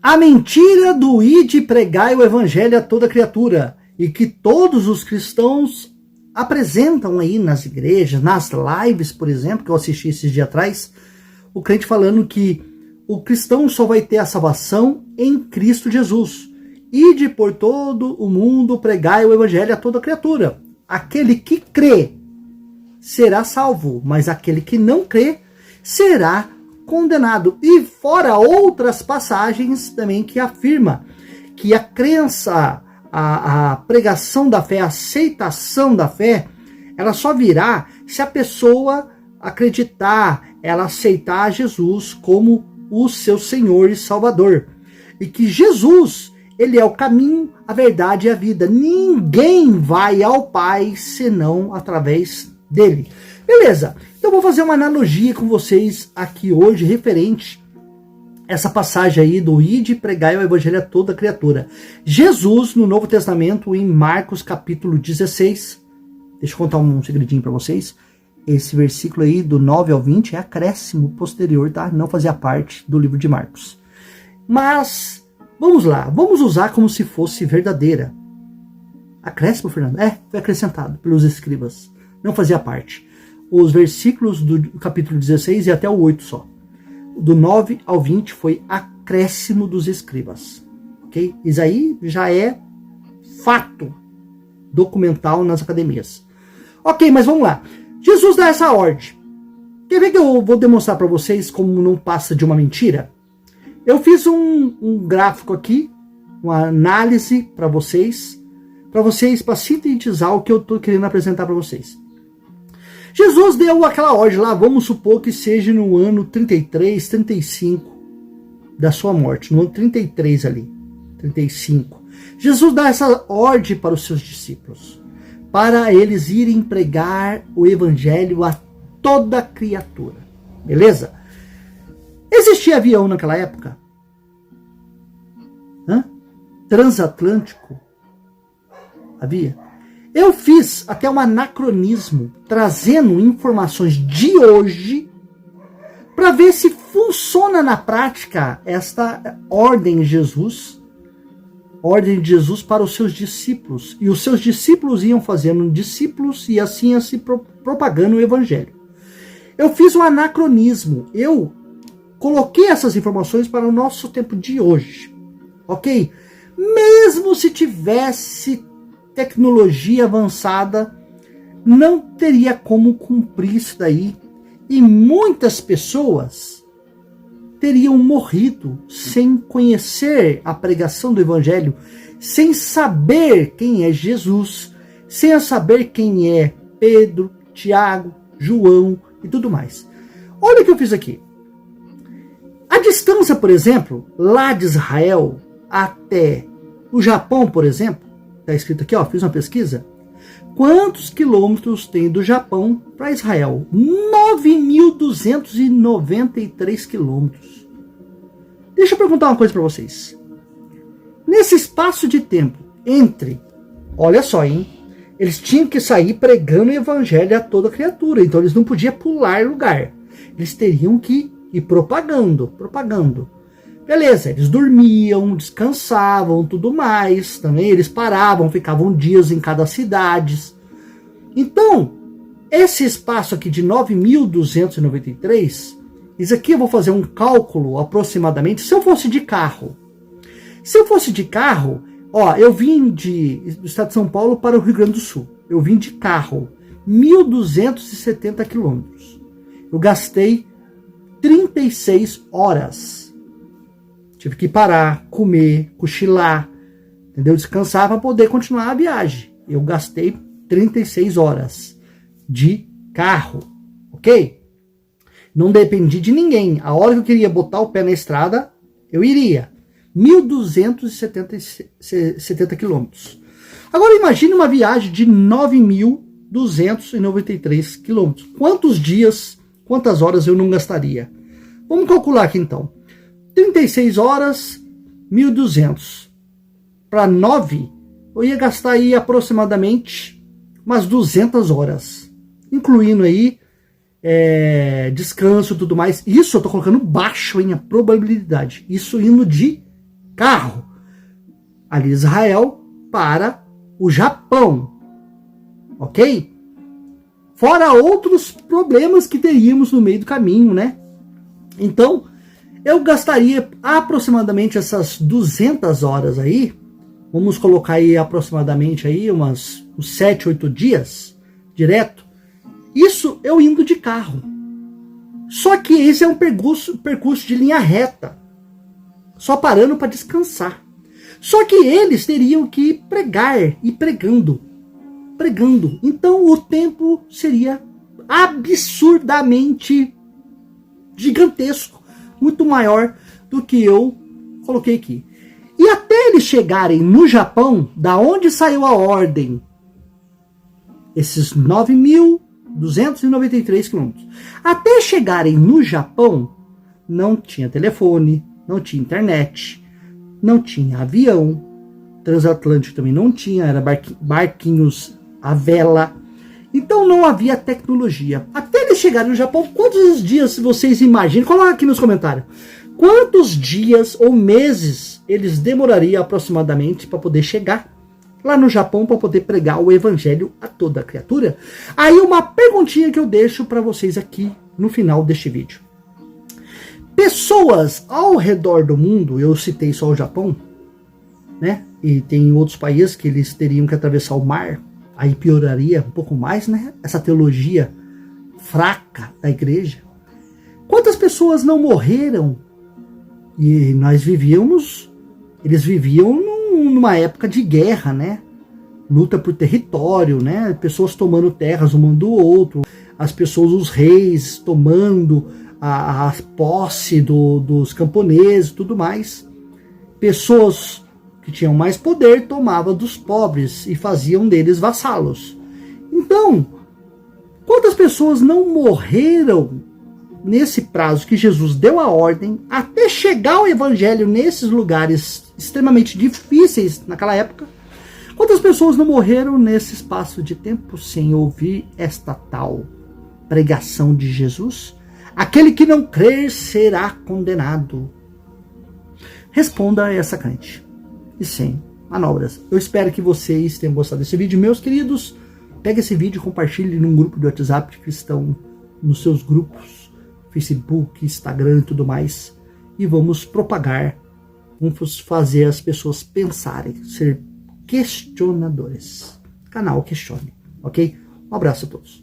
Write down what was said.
A mentira do ide pregai o evangelho a toda criatura, e que todos os cristãos apresentam aí nas igrejas, nas lives, por exemplo, que eu assisti esses dias atrás, o crente falando que o cristão só vai ter a salvação em Cristo Jesus. Ide por todo o mundo, pregai o evangelho a toda criatura. Aquele que crê será salvo, mas aquele que não crê será condenado. E fora outras passagens também que afirma que a crença, a pregação da fé, a aceitação da fé, ela só virá se a pessoa acreditar, ela aceitar Jesus como o seu Senhor e Salvador. E que Jesus, ele é o caminho, a verdade e a vida. Ninguém vai ao Pai senão através dele. Beleza, então eu vou fazer uma analogia com vocês aqui hoje, referente a essa passagem aí do ide pregai o evangelho a toda criatura. Jesus, no Novo Testamento, em Marcos capítulo 16, deixa eu contar um segredinho para vocês. Esse versículo aí, do 9 ao 20, é acréscimo posterior, tá? Não fazia parte do livro de Marcos. Mas, vamos lá, vamos usar como se fosse verdadeira. Acréscimo, Fernando? Foi acrescentado pelos escribas. Não fazia parte. Os versículos do capítulo 16 e até o 8 só. Do 9 ao 20 foi acréscimo dos escribas. Ok? Isso aí já é fato documental nas academias. Ok, mas vamos lá. Jesus dá essa ordem. Quer ver que eu vou demonstrar para vocês como não passa de uma mentira? Eu fiz um gráfico aqui, uma análise para vocês para sintetizar o que eu estou querendo apresentar para vocês. Jesus deu aquela ordem lá, vamos supor que seja no ano 33, 35 da sua morte, no ano 33 ali, 35. Jesus dá essa ordem para os seus discípulos, para eles irem pregar o evangelho a toda criatura. Beleza? Existia avião naquela época? Transatlântico? Havia? Eu fiz até um anacronismo, trazendo informações de hoje, para ver se funciona na prática esta ordem de Jesus para os seus discípulos. E os seus discípulos iam fazendo discípulos e assim ia se propagando o evangelho. Eu fiz um anacronismo, eu coloquei essas informações para o nosso tempo de hoje, ok? Mesmo se tivesse tecnologia avançada, não teria como cumprir isso daí. E muitas pessoas teriam morrido sem conhecer a pregação do evangelho, sem saber quem é Jesus, sem saber quem é Pedro, Tiago, João e tudo mais. Olha o que eu fiz aqui. A distância, por exemplo, lá de Israel até o Japão, por exemplo, está escrito aqui, ó, fiz uma pesquisa. Quantos quilômetros tem do Japão para Israel? 9.293 quilômetros. Deixa eu perguntar uma coisa para vocês. Nesse espaço de tempo entre, olha só, hein? Eles tinham que sair pregando o evangelho a toda criatura, então eles não podiam pular lugar. Eles teriam que ir propagando. Beleza, eles dormiam, descansavam, tudo mais. Também eles paravam, ficavam dias em cada cidade. Então, esse espaço aqui de 9.293, isso aqui eu vou fazer um cálculo aproximadamente, se eu fosse de carro. Ó, eu vim do estado de São Paulo para o Rio Grande do Sul. Eu vim de carro, 1.270 quilômetros. Eu gastei 36 horas. Tive que parar, comer, cochilar, entendeu? Descansar para poder continuar a viagem. Eu gastei 36 horas de carro, ok? Não dependi de ninguém. A hora que eu queria botar o pé na estrada, eu iria. 1.270 quilômetros. Agora imagine uma viagem de 9.293 quilômetros. Quantos dias, quantas horas eu não gastaria? Vamos calcular aqui então. 36 horas, 1.200. Para 9, eu ia gastar aí aproximadamente umas 200 horas. Incluindo aí descanso e tudo mais. Isso eu tô colocando baixo em a probabilidade. Isso indo de carro. Ali Israel para o Japão. Ok? Fora outros problemas que teríamos no meio do caminho, né? Então, eu gastaria aproximadamente essas 200 horas aí. Vamos colocar aí aproximadamente aí uns 7, 8 dias direto. Isso eu indo de carro. Só que esse é um percurso de linha reta. Só parando para descansar. Só que eles teriam que pregar e pregando. Então o tempo seria absurdamente gigantesco. Muito maior do que eu coloquei aqui. E até eles chegarem no Japão, da onde saiu a ordem, esses 9.293 quilômetros, até chegarem no Japão, não tinha telefone, não tinha internet, não tinha avião, transatlântico também não tinha, era barquinhos à vela. Então não havia tecnologia. Até eles chegarem no Japão, quantos dias vocês imaginam? Coloca aqui nos comentários. Quantos dias ou meses eles demorariam aproximadamente para poder chegar lá no Japão para poder pregar o evangelho a toda a criatura? Aí uma perguntinha que eu deixo para vocês aqui no final deste vídeo. Pessoas ao redor do mundo, eu citei só o Japão, né? E tem outros países que eles teriam que atravessar o mar. Aí pioraria um pouco mais, né? Essa teologia fraca da igreja. Quantas pessoas não morreram? E eles viviam numa época de guerra, né? Luta por território, né? Pessoas tomando terras um do outro, as pessoas, os reis tomando a posse dos camponeses e tudo mais. Pessoas que tinham mais poder tomavam dos pobres e faziam deles vassalos. Então, quantas pessoas não morreram nesse prazo que Jesus deu a ordem até chegar o evangelho nesses lugares extremamente difíceis naquela época? Quantas pessoas não morreram nesse espaço de tempo sem ouvir esta tal pregação de Jesus? Aquele que não crer será condenado. Responda a essa crente. E sem manobras. Eu espero que vocês tenham gostado desse vídeo. Meus queridos, pegue esse vídeo e compartilhe num grupo de WhatsApp que estão nos seus grupos, Facebook, Instagram e tudo mais. E vamos propagar, vamos fazer as pessoas pensarem, ser questionadores. Canal Questione, ok? Um abraço a todos.